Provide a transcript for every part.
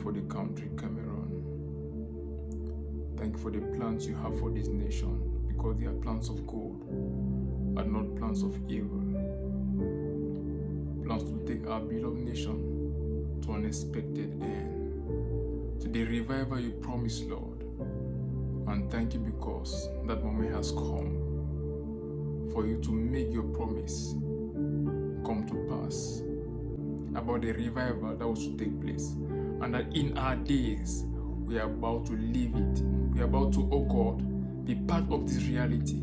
for the country, Cameroon. Thank you for the plans you have for this nation, because they are plans of good and not plans of evil. Plans to take our beloved nation to an expected end, to the revival you promised, Lord. And thank you because that moment has come for you to make your promise come to pass about the revival that was to take place, and that in our days we are about to live it. We are about to, oh God, be part of this reality.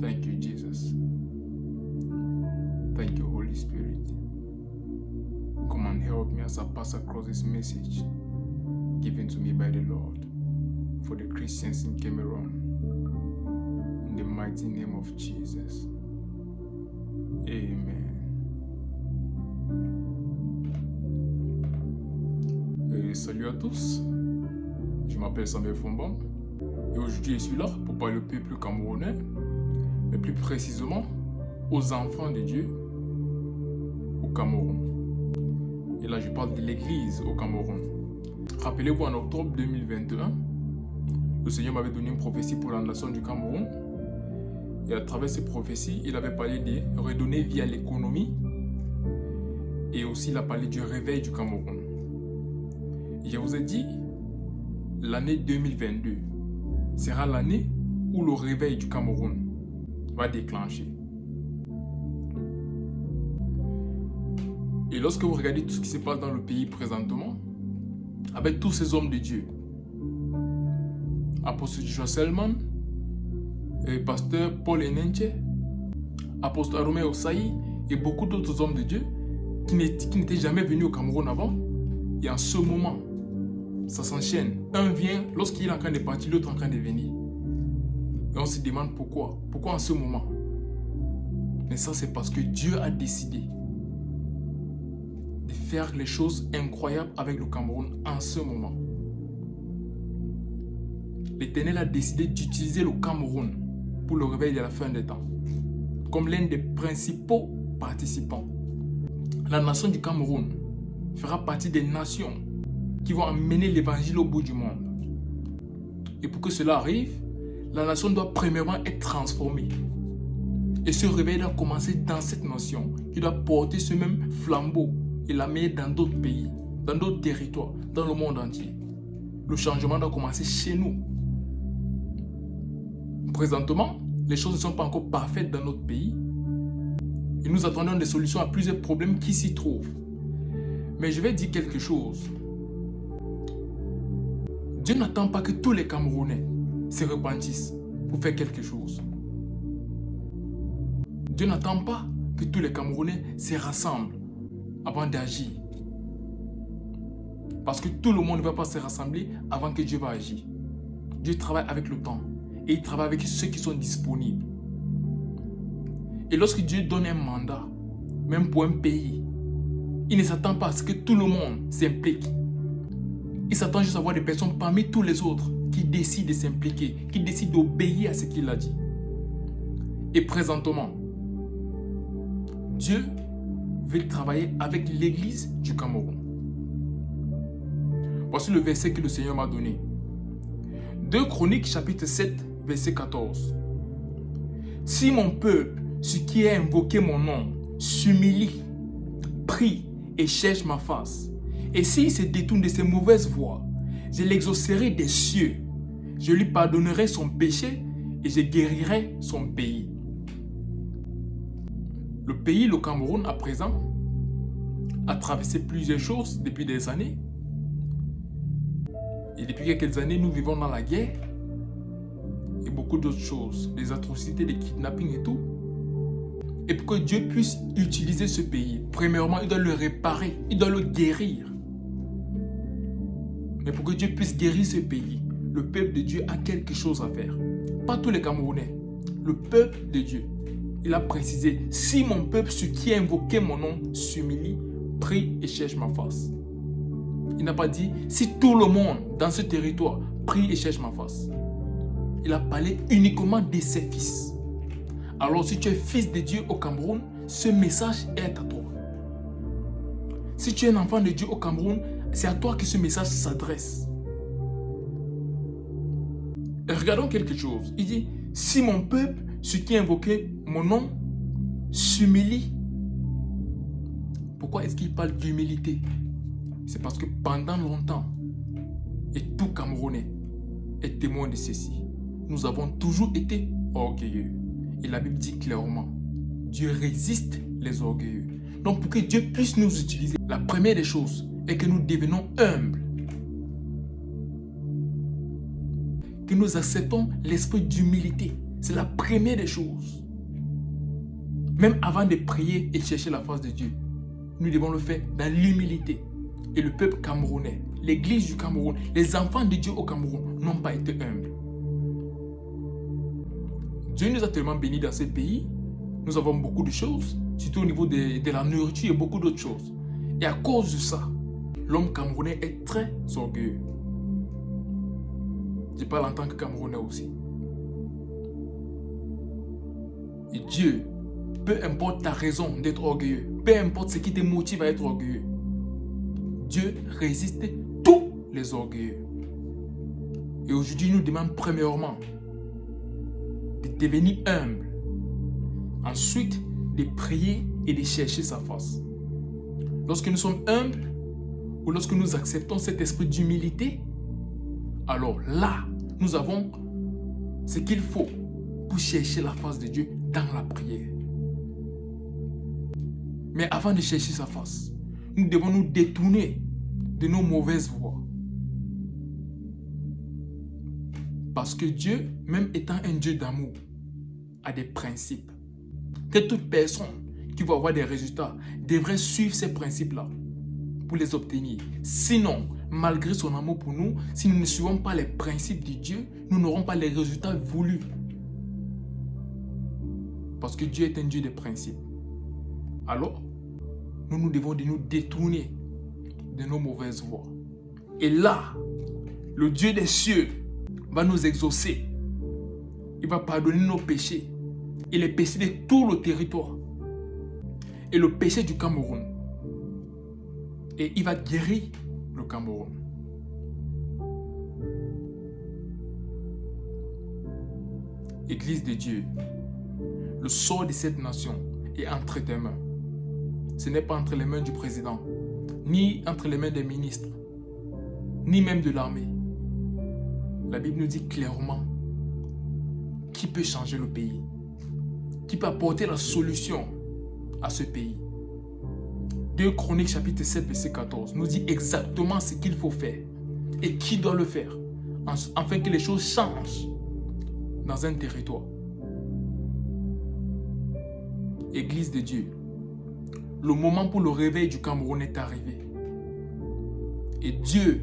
Thank you, Jesus. Thank you, Holy Spirit. Come and help me as I pass across this message given to me by the Lord for the Christians in Cameroon. In the mighty name of Jesus. Amen. Salut à tous, je m'appelle Samuel Fombang et aujourd'hui je suis là pour parler au peuple camerounais, mais plus précisément aux enfants de Dieu au Cameroun. Et là je parle de l'église au Cameroun. Rappelez-vous, en octobre 2021, le Seigneur m'avait donné une prophétie pour la nation du Cameroun, et à travers ces prophéties, il avait parlé de redonner vie à l'économie, et aussi il a parlé du réveil du Cameroun. Je vous ai dit, l'année 2022 sera l'année où le réveil du Cameroun va déclencher. Et lorsque vous regardez tout ce qui se passe dans le pays présentement, avec tous ces hommes de Dieu, Apostle Joshua Selman, Pasteur Paul Enenche, Apostle Arome Osaï et beaucoup d'autres hommes de Dieu qui n'étaient jamais venus au Cameroun avant, et en ce moment, ça s'enchaîne. Un vient, lorsqu'il est en train de partir, l'autre en train de venir. Et on se demande pourquoi. Pourquoi en ce moment? Mais ça, c'est parce que Dieu a décidé de faire les choses incroyables avec le Cameroun en ce moment. L'Éternel a décidé d'utiliser le Cameroun pour le réveil de la fin des temps, comme l'un des principaux participants. La nation du Cameroun fera partie des nations qui vont amener l'évangile au bout du monde. Et pour que cela arrive, la nation doit premièrement être transformée. Et ce réveil doit commencer dans cette nation, qui doit porter ce même flambeau et l'amener dans d'autres pays, dans d'autres territoires, dans le monde entier. Le changement doit commencer chez nous. Présentement, les choses ne sont pas encore parfaites dans notre pays. Et nous attendons des solutions à plusieurs problèmes qui s'y trouvent. Mais je vais dire quelque chose. Dieu n'attend pas que tous les Camerounais se repentissent pour faire quelque chose. Dieu n'attend pas que tous les Camerounais se rassemblent avant d'agir. Parce que tout le monde ne va pas se rassembler avant que Dieu va agir. Dieu travaille avec le temps et il travaille avec ceux qui sont disponibles. Et lorsque Dieu donne un mandat, même pour un pays, il ne s'attend pas à ce que tout le monde s'implique. Il s'attend juste à voir des personnes parmi tous les autres qui décident de s'impliquer, qui décident d'obéir à ce qu'il a dit. Et présentement, Dieu veut travailler avec l'église du Cameroun. Voici le verset que le Seigneur m'a donné. 2 Chroniques chapitre 7, verset 14. Si mon peuple, ce qui a invoqué mon nom, s'humilie, prie et cherche ma face, et s'il se détourne de ses mauvaises voies, je l'exaucerai des cieux, je lui pardonnerai son péché et je guérirai son pays. Le pays, le Cameroun, à présent, a traversé plusieurs choses depuis des années. Et depuis quelques années, nous vivons dans la guerre et beaucoup d'autres choses, des atrocités, des kidnappings et tout. Et pour que Dieu puisse utiliser ce pays, premièrement, il doit le réparer, il doit le guérir. Mais pour que Dieu puisse guérir ce pays, le peuple de Dieu a quelque chose à faire. Pas tous les Camerounais, le peuple de Dieu. Il a précisé, si mon peuple, ceux qui a invoqué mon nom, s'humilie, prie et cherche ma face. Il n'a pas dit, si tout le monde dans ce territoire prie et cherche ma face. Il a parlé uniquement de ses fils. Alors si tu es fils de Dieu au Cameroun, ce message est à toi. Si tu es un enfant de Dieu au Cameroun, C'est à toi que ce message s'adresse. Et regardons quelque chose. Il dit, si mon peuple, ceux qui invoquaient mon nom, s'humilie. Pourquoi est-ce qu'il parle d'humilité? C'est parce que pendant longtemps, et tout Camerounais est témoin de ceci, nous avons toujours été orgueilleux. Et la Bible dit clairement, Dieu résiste les orgueilleux. Donc pour que Dieu puisse nous utiliser, la première des choses est que nous devenons humbles. Que nous acceptons l'esprit d'humilité. C'est la première des choses. Même avant de prier et chercher la face de Dieu, nous devons le faire dans l'humilité. Et le peuple camerounais, l'église du Cameroun, les enfants de Dieu au Cameroun n'ont pas été humbles. Dieu nous a tellement bénis dans ce pays. Nous avons beaucoup de choses, surtout au niveau de la nourriture et beaucoup d'autres choses. Et à cause de ça, l'homme camerounais est très orgueilleux. Je parle en tant que Camerounais aussi. Et Dieu, peu importe ta raison d'être orgueilleux, peu importe ce qui te motive à être orgueilleux, Dieu résiste tous les orgueilleux. Et aujourd'hui, il nous demande premièrement de devenir humble. Ensuite, de prier et de chercher sa face. Lorsque nous sommes humbles, ou lorsque nous acceptons cet esprit d'humilité, alors là, nous avons ce qu'il faut pour chercher la face de Dieu dans la prière. Mais avant de chercher sa face, nous devons nous détourner de nos mauvaises voies. Parce que Dieu, même étant un Dieu d'amour, a des principes. Que toute personne qui va avoir des résultats devrait suivre ces principes-là pour les obtenir. Sinon, malgré son amour pour nous, si nous ne suivons pas les principes de Dieu, nous n'aurons pas les résultats voulus. Parce que Dieu est un Dieu de principes. Alors, nous devons nous détourner de nos mauvaises voies. Et là, le Dieu des cieux va nous exaucer. Il va pardonner nos péchés et les péchés de tout le territoire et le péché du Cameroun. Et il va guérir le Cameroun. Église de Dieu, le sort de cette nation est entre tes mains. Ce n'est pas entre les mains du président, ni entre les mains des ministres, ni même de l'armée. La Bible nous dit clairement qui peut changer le pays, qui peut apporter la solution à ce pays. 2 Chroniques chapitre 7 verset 14 nous dit exactement ce qu'il faut faire et qui doit le faire afin que les choses changent dans un territoire. Église de Dieu, le moment pour le réveil du Cameroun est arrivé. Et Dieu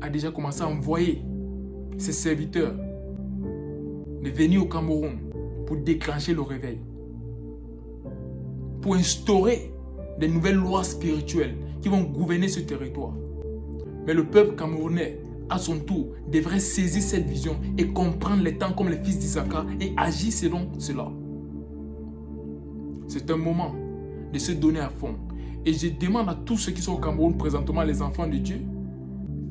a déjà commencé à envoyer ses serviteurs de venir au Cameroun pour déclencher le réveil, pour instaurer des nouvelles lois spirituelles qui vont gouverner ce territoire. Mais le peuple camerounais, à son tour, devrait saisir cette vision et comprendre les temps comme les fils d'Isaac et agir selon cela. C'est un moment de se donner à fond. Et je demande à tous ceux qui sont au Cameroun présentement, les enfants de Dieu,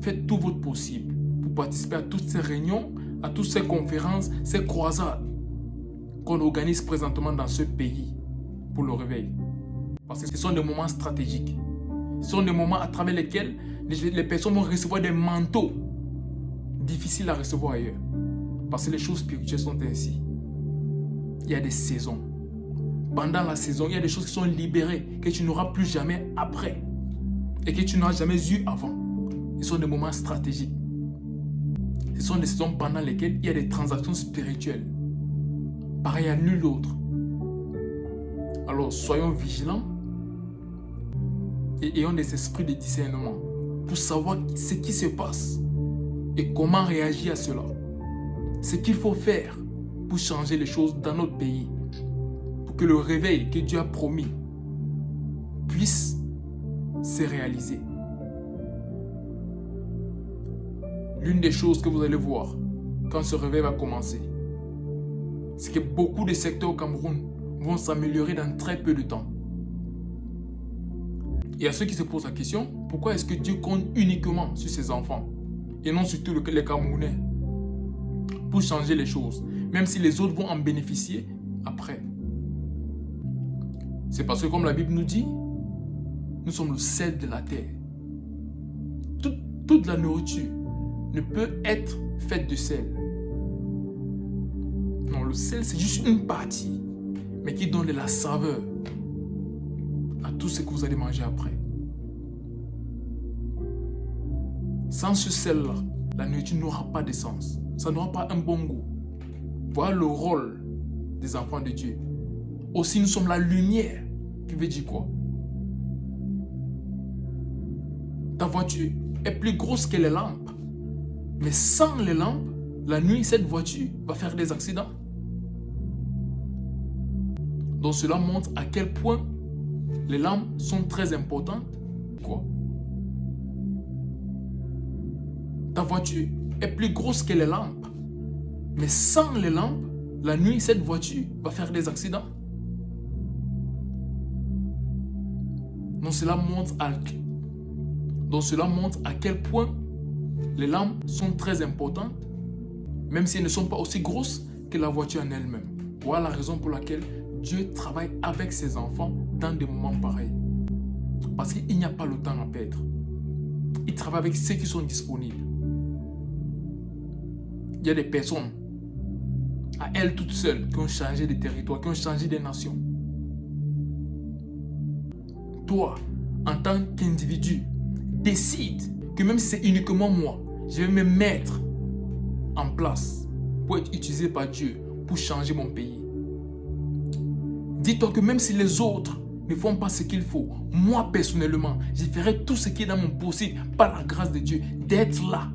faites tout votre possible pour participer à toutes ces réunions, à toutes ces conférences, ces croisades qu'on organise présentement dans ce pays pour le réveil. Parce que ce sont des moments stratégiques. Ce sont des moments à travers lesquels les personnes vont recevoir des manteaux difficiles à recevoir ailleurs. Parce que les choses spirituelles sont ainsi. Il y a des saisons. Pendant la saison, il y a des choses qui sont libérées que tu n'auras plus jamais après et que tu n'auras jamais eu avant. Ce sont des moments stratégiques. Ce sont des saisons pendant lesquelles il y a des transactions spirituelles. Pareil à nul autre. Alors soyons vigilants et ayons des esprits de discernement pour savoir ce qui se passe et comment réagir à cela. Ce qu'il faut faire pour changer les choses dans notre pays, pour que le réveil que Dieu a promis puisse se réaliser. L'une des choses que vous allez voir quand ce réveil va commencer, c'est que beaucoup de secteurs au Cameroun vont s'améliorer dans très peu de temps. Et à ceux qui se posent la question, Pourquoi est-ce que Dieu compte uniquement sur ses enfants et non sur tous les Camerounais pour changer les choses, même si les autres vont en bénéficier après? C'est parce que, comme la Bible nous dit, nous sommes le sel de la terre. Toute la nourriture ne peut être faite de sel. Non, le sel, c'est juste une partie, mais qui donne de la saveur à tout ce que vous allez manger après. Sans ce sel-là, la nourriture n'aura pas de sens. Ça n'aura pas un bon goût. Voilà le rôle des enfants de Dieu. Aussi, nous sommes la lumière. Qui veut dire quoi? Ta voiture est plus grosse que les lampes. Mais sans les lampes, la nuit, cette voiture va faire des accidents. Donc cela montre à quel point les lampes sont très importantes. Quoi? Ta voiture est plus grosse que les lampes. Mais sans les lampes, la nuit, cette voiture va faire des accidents. Donc cela montre à quel point les lampes sont très importantes, même si elles ne sont pas aussi grosses que la voiture en elle-même. Voilà la raison pour laquelle Dieu travaille avec ses enfants dans des moments pareils. Parce qu'il n'y a pas le temps à perdre. Il travaille avec ceux qui sont disponibles. Il y a des personnes, à elles toutes seules, qui ont changé de territoire, qui ont changé de nation. Toi, en tant qu'individu, décide que même si c'est uniquement moi, je vais me mettre en place pour être utilisé par Dieu pour changer mon pays. Dis-toi que même si les autres ne font pas ce qu'il faut, moi personnellement, je ferai tout ce qui est dans mon possible par la grâce de Dieu d'être là,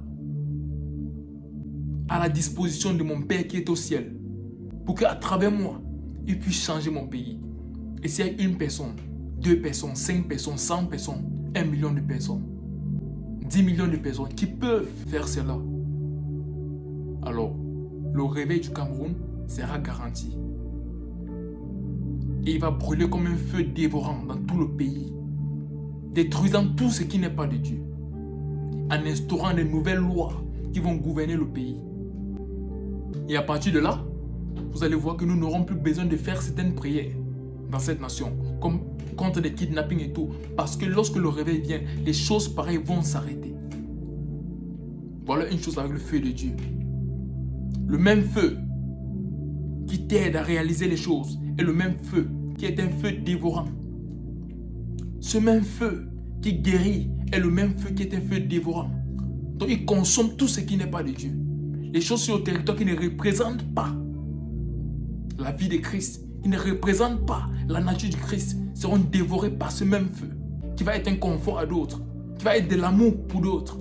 à la disposition de mon Père qui est au ciel, pour qu'à travers moi, il puisse changer mon pays. Et s'il y a une personne, 2 personnes, 5 personnes, 100 personnes, 1 million de personnes, 10 millions de personnes qui peuvent faire cela, alors le réveil du Cameroun sera garanti. Et il va brûler comme un feu dévorant dans tout le pays, détruisant tout ce qui n'est pas de Dieu, en instaurant de nouvelles lois qui vont gouverner le pays. Et à partir de là, vous allez voir que nous n'aurons plus besoin de faire certaines prières dans cette nation, comme contre des kidnappings et tout, parce que lorsque le réveil vient, les choses pareilles vont s'arrêter. Voilà une chose avec le feu de Dieu. Le même feu qui t'aide à réaliser les choses est le même feu qui est un feu dévorant. Ce même feu qui guérit est le même feu qui est un feu dévorant. Donc il consomme tout ce qui n'est pas de Dieu. Les choses sur le territoire qui ne représentent pas la vie de Christ, qui ne représentent pas la nature du Christ, seront dévorées par ce même feu, qui va être un confort à d'autres, qui va être de l'amour pour d'autres.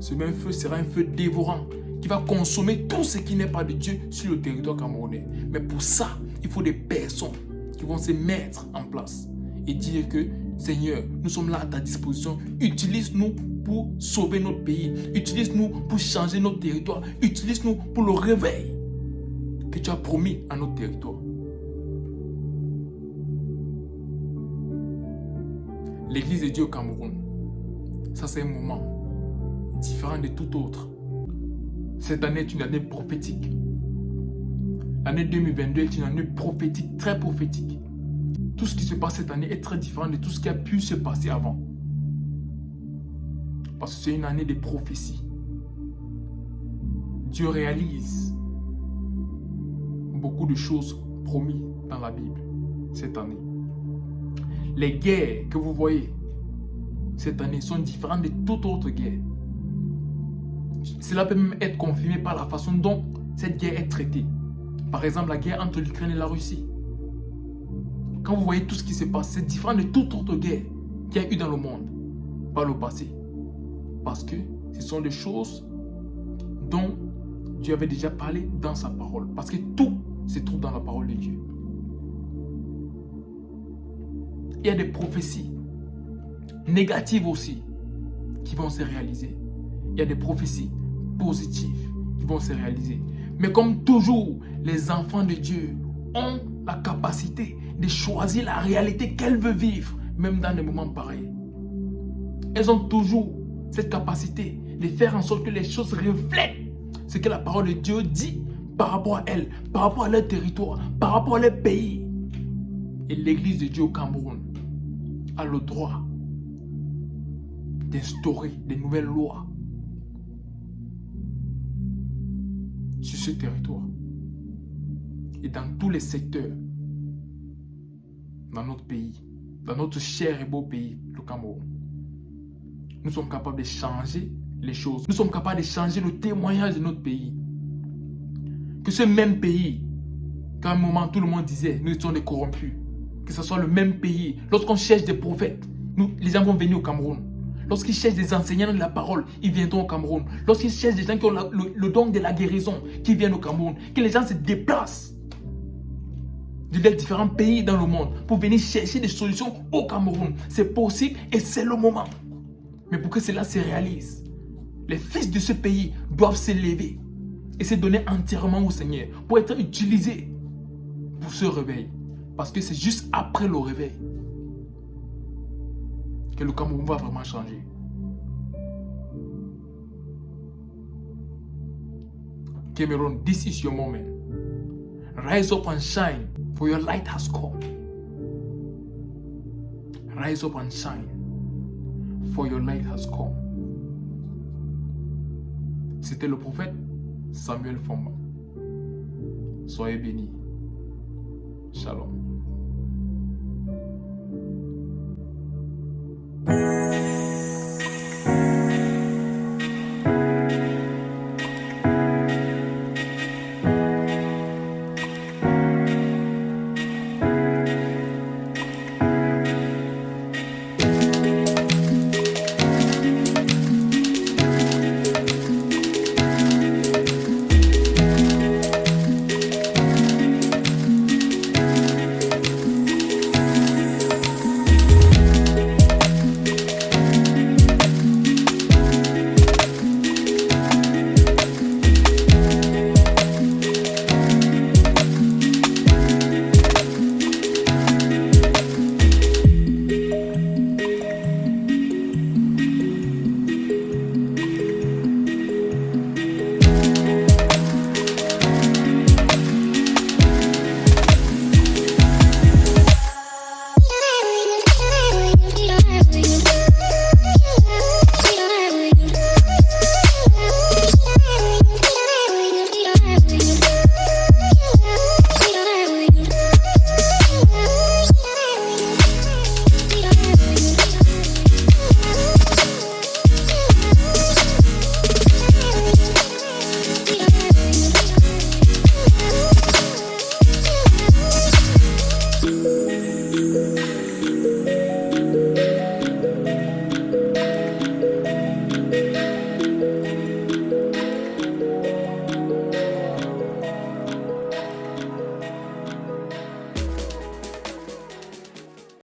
Ce même feu sera un feu dévorant, qui va consommer tout ce qui n'est pas de Dieu sur le territoire camerounais. Mais pour ça, il faut des personnes qui vont se mettre en place et dire que Seigneur, nous sommes là à ta disposition, utilise-nous pour sauver notre pays, utilise-nous pour changer notre territoire, utilise-nous pour le réveil que tu as promis à notre territoire. L'église de Dieu au Cameroun, ça c'est un moment différent de tout autre. Cette année est une année prophétique. L'année 2022 est une année prophétique, très prophétique. Tout ce qui se passe cette année est très différent de tout ce qui a pu se passer avant. Parce que c'est une année de prophétie. Dieu réalise beaucoup de choses promises dans la Bible cette année. Les guerres que vous voyez cette année sont différentes de toute autre guerre. Cela peut même être confirmé par la façon dont cette guerre est traitée. Par exemple, la guerre entre l'Ukraine et la Russie. Quand vous voyez tout ce qui se passe, c'est différent de toute autre guerre qu'il y a eu dans le monde par le passé. Parce que ce sont des choses dont Dieu avait déjà parlé dans sa parole. Parce que tout se trouve dans la parole de Dieu. Il y a des prophéties négatives aussi qui vont se réaliser. Il y a des prophéties positives qui vont se réaliser. Mais comme toujours, les enfants de Dieu ont la capacité de choisir la réalité qu'elle veut vivre, même dans des moments pareils. elles ont toujours cette capacité de faire en sorte que les choses reflètent ce que la parole de Dieu dit par rapport à elles, par rapport à leur territoire, par rapport à leur pays. Et l'Église de Dieu au Cameroun a le droit d'instaurer des nouvelles lois sur ce territoire et dans tous les secteurs dans notre pays, dans notre cher et beau pays, le Cameroun. Nous sommes capables de changer les choses. Nous sommes capables de changer le témoignage de notre pays. Que ce même pays, qu'à un moment tout le monde disait, nous étions des corrompus, que ce soit le même pays, lorsqu'on cherche des prophètes, les gens vont venir au Cameroun. Lorsqu'ils cherchent des enseignants de la parole, ils viendront au Cameroun. Lorsqu'ils cherchent des gens qui ont le don de la guérison, qui viennent au Cameroun. Que les gens se déplacent de les différents pays dans le monde pour venir chercher des solutions au Cameroun. C'est possible et c'est le moment. Mais pour que cela se réalise, les fils de ce pays doivent s'élever et se donner entièrement au Seigneur pour être utilisés pour ce réveil. Parce que c'est juste après le réveil que le Cameroun va vraiment changer. Cameroon, this is your moment. Rise up and shine, for your light has come. Rise up and shine, for your light has come. C'était le prophète Samuel Fomba. Soyez bénis. Shalom.